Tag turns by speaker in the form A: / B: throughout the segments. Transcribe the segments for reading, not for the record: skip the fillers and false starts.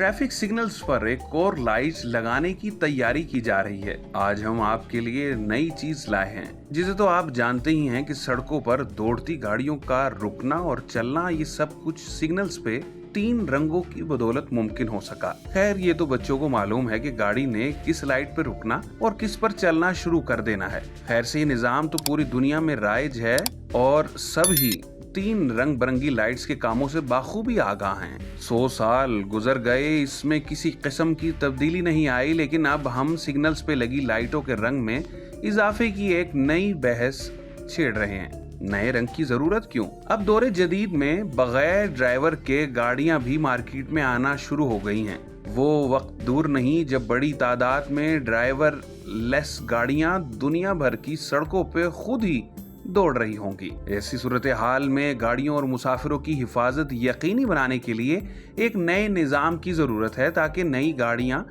A: Traffic signals पर एक और लाइट लगाने की तैयारी की जा रही है। आज हम आपके लिए नई चीज लाए हैं, जिसे तो आप जानते ही हैं कि सड़कों पर दौड़ती गाड़ियों का रुकना और चलना, ये सब कुछ सिग्नल्स पे 3 रंगों की बदौलत मुमकिन हो सका। खैर, ये तो बच्चों को मालूम है कि गाड़ी ने किस लाइट पे रुकना और किस पर चलना शुरू कर देना है। खैर से ये निजाम तो पूरी दुनिया में राइज है और सभी 3 रंग बिरंगी लाइट्स के कामों से बाखूबी आगाह हैं। 100 साल गुजर गए, इसमें किसी किस्म की तब्दीली नहीं आई, लेकिन अब हम सिग्नल्स पे लगी लाइटों के रंग में इजाफे की एक नई बहस छेड़ रहे हैं। नए रंग की जरूरत क्यों? अब दौरे जदीद में बगैर ड्राइवर के गाड़ियां भी मार्केट में आना शुरू हो गई हैं। वो वक्त दूर नहीं जब बड़ी तादाद में ड्राइवर लेस गाड़ियां दुनिया भर की सड़कों पे खुद ही दौड़ रही होंगी। ऐसी सूरत हाल में गाड़ियों और मुसाफिरों की हिफाजत यकीनी बनाने के लिए एक नए निजाम की जरूरत है, ताकि नई गाड़ियां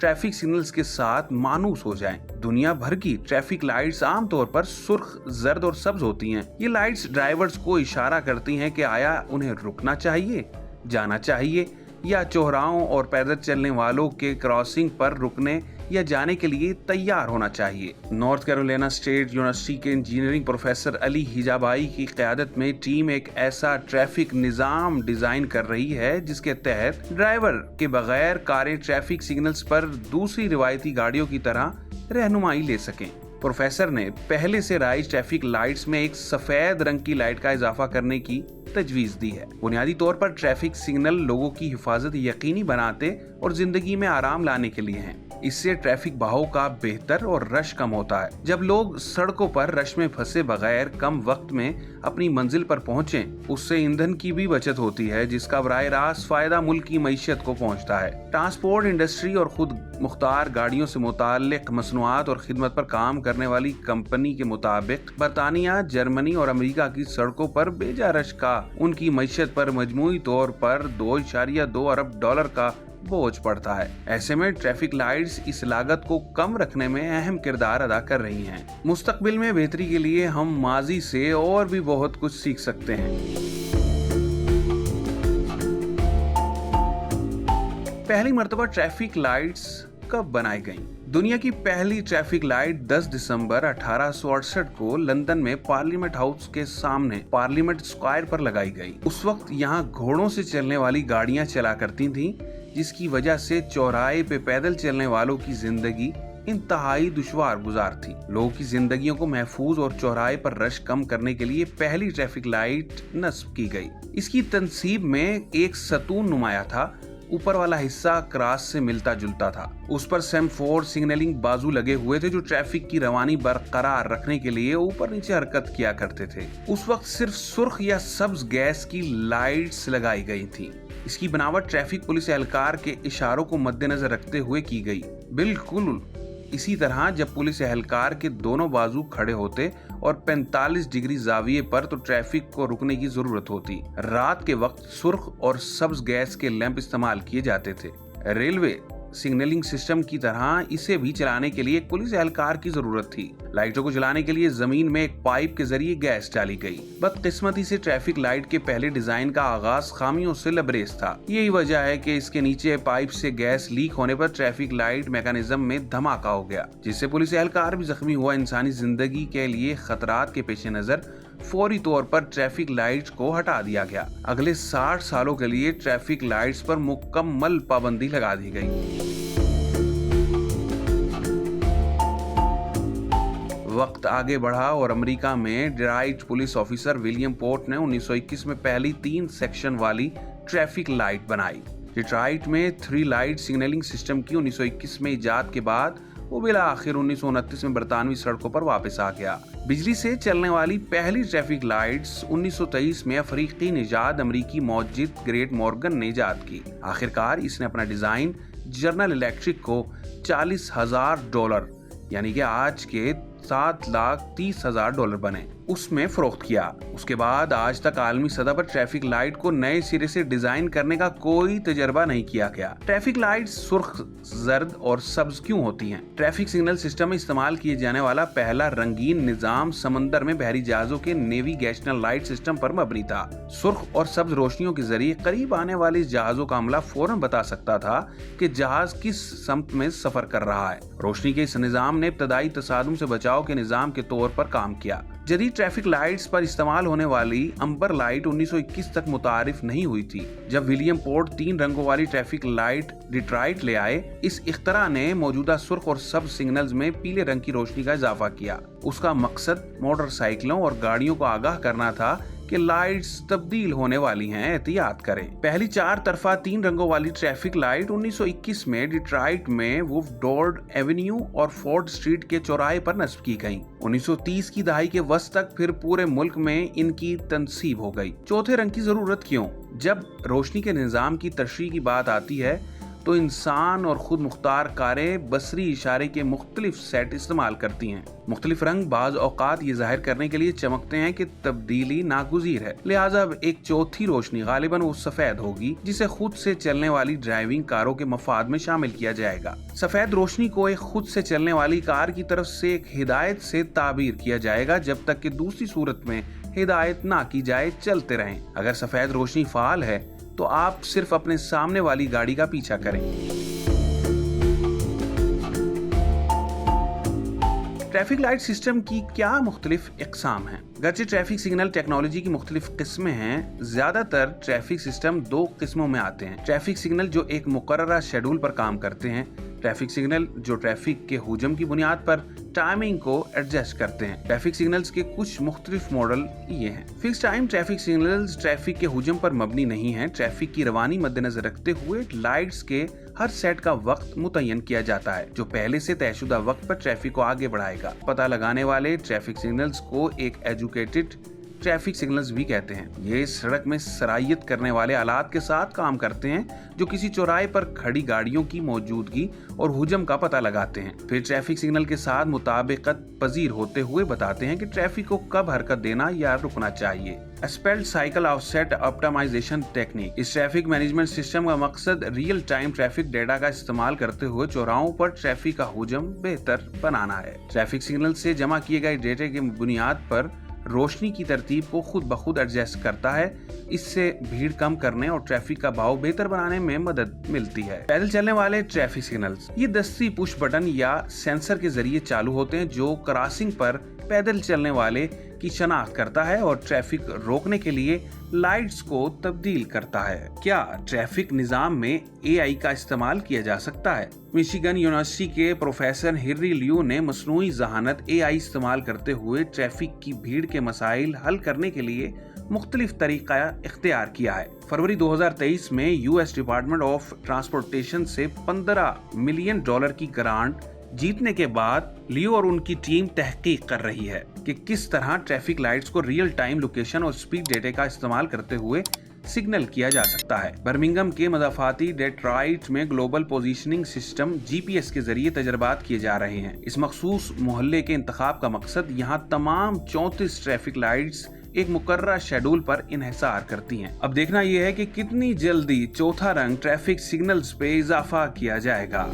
A: ट्रैफिक सिग्नल्स के साथ मानूस हो जाएं। दुनिया भर की ट्रैफिक लाइट्स आमतौर पर सुर्ख, जर्द और सब्ज होती हैं। ये लाइट्स ड्राइवर्स को इशारा करती हैं कि आया उन्हें रुकना चाहिए, जाना चाहिए या चौराहों और पैदल चलने वालों के क्रॉसिंग पर रुकने या जाने के लिए तैयार होना चाहिए। नॉर्थ कैरोलिना स्टेट यूनिवर्सिटी के इंजीनियरिंग प्रोफेसर अली हिजाबाई की क़यादत में टीम एक ऐसा ट्रैफिक निज़ाम डिजाइन कर रही है जिसके तहत ड्राइवर के बगैर कारें ट्रैफिक सिग्नल्स पर दूसरी रिवायती गाड़ियों की तरह रहनुमाई ले सकें। प्रोफेसर ने पहले से राइज ट्रैफिक लाइट्स में एक सफेद रंग की लाइट का इजाफा करने की तजवीज दी है। बुनियादी तौर पर ट्रैफिक सिग्नल लोगों की हिफाजत यकीनी बनाते और जिंदगी में आराम लाने के लिए हैं। इससे ट्रैफिक बहाव का बेहतर और रश कम होता है। जब लोग सड़कों पर रश में फंसे बगैर कम वक्त में अपनी मंजिल पर पहुंचें, उससे ईंधन की भी बचत होती है, जिसका बराह रास्त फायदा मुल्क की मईशत को पहुंचता है। ट्रांसपोर्ट इंडस्ट्री और खुद मुख्तार गाड़ियों से मुताल्लिक मसनूआत और खिदमत पर काम करने वाली कंपनी के मुताबिक बरतानिया, जर्मनी और अमेरिका की सड़कों पर बेजा रश का उनकी मईशत पर मजमूई तौर पर $2.2 अरब का बोझ पड़ता है। ऐसे में ट्रैफिक लाइट्स इस लागत को कम रखने में अहम किरदार अदा कर रही हैं। मुस्तकबिल में बेहतरी के लिए हम माजी से और भी बहुत कुछ सीख सकते हैं। पहली मर्तबा ट्रैफिक लाइट्स कब बनाई गईं? दुनिया की पहली ट्रैफिक लाइट 10 दिसंबर 1868 को लंदन में पार्लियामेंट हाउस के सामने पार्लियामेंट स्क्वायर पर लगाई गई। उस वक्त यहाँ घोड़ों से चलने वाली गाड़ियां चला करती थीं, जिसकी वजह से चौराहे पे पैदल चलने वालों की जिंदगी इंतहाई दुश्वार गुजार थी। लोगों की जिंदगियों को महफूज और चौराहे पर रश कम करने के लिए पहली ट्रैफिक लाइट नस्ब की गई। इसकी तनसीब में एक सतून नुमाया था। ऊपर वाला हिस्सा क्रॉस से मिलता जुलता था। उस पर सेमाफोर सिग्नलिंग बाजू लगे हुए थे, जो ट्रैफिक की रवानी बरकरार रखने के लिए ऊपर नीचे हरकत किया करते थे। उस वक्त सिर्फ सुर्ख या सब्ज गैस की लाइट्स लगाई गई थी। इसकी बनावट ट्रैफिक पुलिस एहलकार के इशारों को मद्देनजर रखते हुए की गई। बिल्कुल इसी तरह जब पुलिस एहलकार के दोनों बाजू खड़े होते और 45 डिग्री जाविये पर, तो ट्रैफिक को रुकने की जरूरत होती। रात के वक्त सुर्ख और सब्ज गैस के लैंप इस्तेमाल किए जाते थे। रेलवे सिग्नलिंग सिस्टम की तरह इसे भी चलाने के लिए एक पुलिस एहलकार की जरूरत थी। लाइटों को जलाने के लिए जमीन में एक पाइप के जरिए गैस डाली गई। बदकिस्मती से ट्रैफिक लाइट के पहले डिजाइन का आगाज खामियों से लबरेज था। यही वजह है कि इसके नीचे पाइप से गैस लीक होने पर ट्रैफिक लाइट मैकेनिज्म में धमाका हो गया, जिससे पुलिस एहलकार भी जख्मी हुआ। इंसानी जिंदगी के लिए खतरात के पेश नजर फौरी तौर पर ट्रैफिक लाइट्स को हटा दिया गया। अगले 60 सालों के लिए ट्रैफिक लाइट्स पर मुकम्मल पाबंदी लगा दी गई। वक्त आगे बढ़ा और अमेरिका में Detroit police officer William Port ने 1921 में पहली 3 सेक्शन वाली ट्रैफिक लाइट बनाई। डिट्रॉइट में 3 लाइट सिग्नलिंग सिस्टम की 1921 में इजाद के बाद वो बिला आखिर 1929 में बरतानवी सड़कों पर वापस आ गया। बिजली से चलने वाली पहली ट्रैफिक लाइट्स 1923 में अफ्रीकी निजात अमेरिकी मौजिद ग्रेट मॉर्गन ने इजाद की। आखिरकार इसने अपना डिजाइन जनरल इलेक्ट्रिक को $40,000 यानी कि आज के $7,30,000 बने। उसमें फरोख्त किया। उसके बाद आज तक आलमी सतह पर ट्रैफिक लाइट को नए सिरे से डिजाइन करने का कोई तजर्बा नहीं किया गया। ट्रैफिक लाइट सुर्ख, जर्द और सब्ज क्यों होती हैं? ट्रैफिक सिग्नल सिस्टम में इस्तेमाल किए जाने वाला पहला रंगीन निजाम समंदर में बहरी जहाजों के नेविगेशनल लाइट सिस्टम पर मबनी था। सुर्ख और सब्ज रोशनियों के जरिए करीब आने वाले जहाजों का अमला फौरन बता सकता था कि जहाज किस समत में सफर कर रहा है। रोशनी के इस निजाम ने इब्तदाई तसादुम से बचाव के निजाम के तौर पर काम किया। जदीद ट्रैफिक लाइट्स पर इस्तेमाल होने वाली अंबर लाइट 1921 तक मुतारिफ नहीं हुई थी, जब विलियम पोर्ट 3 रंगों वाली ट्रैफिक लाइट डिट्राइट ले आए। इस इख्तरा ने मौजूदा सुर्ख और सब्ज सिग्नल्स में पीले रंग की रोशनी का इजाफा किया। उसका मकसद मोटरसाइकिलों और गाड़ियों को आगाह करना था कि लाइट्स तब्दील होने वाली हैं, एहतियात करें। पहली 4 तरफा 3 रंगों वाली ट्रैफिक लाइट 1921 में डिट्राइट में वुल्फ डॉर्ड एवेन्यू और फोर्ड स्ट्रीट के चौराहे पर नस्ब की गईं। 1930 की दहाई के वस्त तक फिर पूरे मुल्क में इनकी तनसीब हो गई। चौथे रंग की जरूरत क्यों? जब रोशनी के निजाम की तशरीह की बात आती है तो इंसान और खुद मुख्तार कारें बसरी इशारे के मुख्तलिफ सेट इस्तेमाल करती हैं। मुख्तलिफ रंग बाज औकात ये जाहिर करने के लिए चमकते हैं कि तब्दीली नागुज़ीर है, लिहाजा अब एक चौथी रोशनी गालिबन वो सफेद होगी जिसे खुद से चलने वाली ड्राइविंग कारों के मफाद में शामिल किया जाएगा। सफेद रोशनी को एक खुद से चलने वाली कार की तरफ से एक हिदायत से ताबीर किया जाएगा, जब तक कि दूसरी सूरत में हिदायत ना की जाए चलते रहें। अगर सफेद रोशनी फाल है तो आप सिर्फ अपने सामने वाली गाड़ी का पीछा करें। ट्रैफिक लाइट सिस्टम की क्या मुख्तलिफ इक़साम हैं? गरचे ट्रैफिक सिग्नल टेक्नोलॉजी की मुख्तलिफ किस्में हैं, ज्यादातर ट्रैफिक सिस्टम 2 किस्मों में आते हैं। ट्रैफिक सिग्नल जो एक मुकर्ररा शेड्यूल पर काम करते हैं, ट्रैफिक सिग्नल जो ट्रैफिक के हुजम की बुनियाद पर टाइमिंग को एडजस्ट करते हैं। ट्रैफिक सिग्नल्स के कुछ मुख्तलिफ मॉडल ये हैं। Fix time traffic signals traffic के हुजम पर मबनी नहीं है। ट्रैफिक की रवानी मद्देनजर रखते हुए लाइट्स के हर सेट का वक्त मुतय्यन किया जाता है, जो पहले से तयशुदा वक्त पर ट्रैफिक को आगे बढ़ाएगा। पता लगाने वाले ट्रैफिक सिग्नल्स को एक एजुकेटेड ट्रैफिक सिग्नल्स भी कहते हैं। ये सड़क में सरायत करने वाले आलात के साथ काम करते हैं, जो किसी चौराहे पर खड़ी गाड़ियों की मौजूदगी और हुजम का पता लगाते हैं। फिर ट्रैफिक सिग्नल के साथ मुताबिकत पजीर होते हुए बताते हैं कि ट्रैफिक को कब हरकत देना या रुकना चाहिए। Split cycle offset optimisation technique. इस ट्रैफिक मैनेजमेंट सिस्टम का मकसद रियल टाइम ट्रैफिक डेटा का इस्तेमाल करते हुए चौराहों पर ट्रैफिक का हुजम बेहतर बनाना है। ट्रैफिक सिग्नल से जमा किए गए डेटा की बुनियाद पर रोशनी की तरतीब को खुद ब खुद एडजस्ट करता है। इससे भीड़ कम करने और ट्रैफिक का बहाव बेहतर बनाने में मदद मिलती है। पैदल चलने वाले ट्रैफिक सिग्नल्स, ये दस्ती पुश बटन या सेंसर के जरिए चालू होते हैं, जो क्रॉसिंग पर पैदल चलने वाले की शनाख्त करता है और ट्रैफिक रोकने के लिए लाइट्स को तब्दील करता है। क्या ट्रैफिक निजाम में AI का इस्तेमाल किया जा सकता है? मिशिगन यूनिवर्सिटी के प्रोफेसर हिर्री लियो ने मसनूई ज़हानत AI इस्तेमाल करते हुए ट्रैफिक की भीड़ के मसाइल हल करने के लिए मुख्तलिफ तरीका इख्तियार किया है। फरवरी 2023 में US डिपार्टमेंट ऑफ ट्रांसपोर्टेशन से $15 मिलियन की ग्रांट जीतने के बाद लियो और उनकी टीम तहकीक कर रही है कि किस तरह ट्रैफिक लाइट्स को रियल टाइम लोकेशन और स्पीड डेटा का इस्तेमाल करते हुए सिग्नल किया जा सकता है। बर्मिंघम के मदाफाती डेट्रॉइट में ग्लोबल पोजीशनिंग सिस्टम GPS के जरिए तजर्बात किए जा रहे हैं। इस मखसूस मोहल्ले के इंतखाब का मकसद यहाँ तमाम 34 ट्रैफिक लाइट्स एक मुकर्रर शेड्यूल पर इन्हिसार करती हैं। अब देखना यह है कि कितनी जल्दी चौथा रंग ट्रैफिक सिग्नल्स पे इजाफा किया जाएगा।